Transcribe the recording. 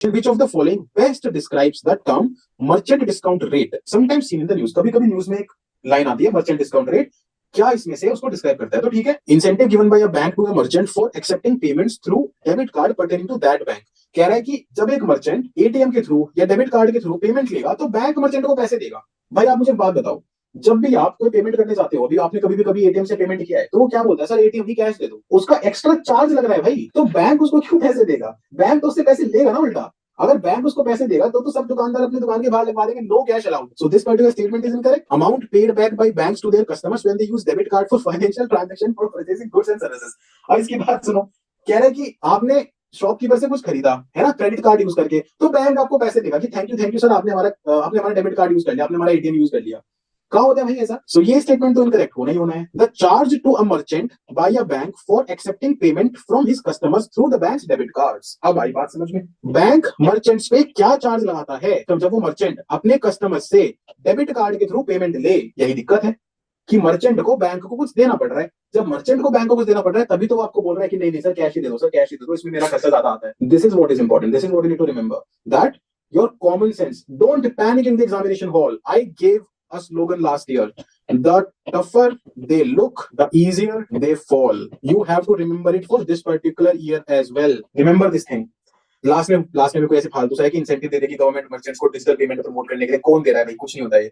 Which of the following best describes the term merchant discount rate? Sometimes seen in the news. कभी कभी news में एक line आती है merchant discount rate. क्या इसमें से उसको डिस्क्राइब करता है? तो ठीक है, incentive given by a bank to a merchant for accepting payments through debit card pertaining to that bank. कह रहा है कि जब एक मर्चेंट एटीएम के थ्रू या डेबिट कार्ड के थ्रू पेमेंट लेगा तो बैंक मर्चेंट को पैसे देगा. भाई आप मुझे बात बताओ, जब भी आप कोई पेमेंट करने जाते हो, अभी आपने कभी एटीएम से पेमेंट किया है, तो वो क्या बोलता है, सर एटीएम ही कैश दे दो. उसका एक्स्ट्रा चार्ज लग रहा है भाई, तो बैंक उसको क्यों पैसे देगा? बैंक तो उससे पैसे लेगा ना उल्टा. अगर बैंक उसको पैसे देगा तो सब दुकानदार अपनी दुकान के बाहर लगवा देंगे, no cash allowed. So this particular statement is incorrect. Amount paid back by banks to their customers when they use debit card for financial transaction for purchasing goods and services. अब इसकी बात सुनो. कह रहा है कि आपने शॉपकीपर से कुछ खरीदा है ना, क्रेडिट कार्ड यूज करके, तो बैंक आपको पैसे देगा कि थैंक यू सर, आपने हमारा डेबिट कार्ड यूज कर लिया, आपने हमारा एटीएम यूज कर लिया. कहा होता है भाई ऐसा? सो ये स्टेटमेंट तो इनकरेक्ट होना ही होना है. The charge to a merchant by a bank for accepting payment from his customers through the bank's debit cards. अब आई बात समझ में. बैंक मर्चेंट्स पे क्या चार्ज लगाता है तो जब वो मर्चेंट अपने कस्टमर से डेबिट कार्ड के थ्रू पेमेंट ले. यही दिक्कत है कि मर्चेंट को बैंक को कुछ देना पड़ रहा है. जब मर्चेंट को बैंक को कुछ देना पड़ रहा है तभी तो वो आपको बोल रहा है कि नहीं नहीं सर कैश ही दे दो, सर कैश ही दे दो, इसमें मेरा खर्चा ज्यादा आता है. This is what is important. This is what you need to remember, that your common sense. Don't panic in the examination hall. I gave a slogan last year. The tougher they look, the easier they fall. You have to remember it for this particular year as well. Remember this thing. Last में भी कोई ऐसे फालतू सा है कि incentive दे देगी government merchants को डिजिटल पेमेंट प्रमोट करने के लिए. कौन दे रहा है भाई? कुछ नहीं होता है.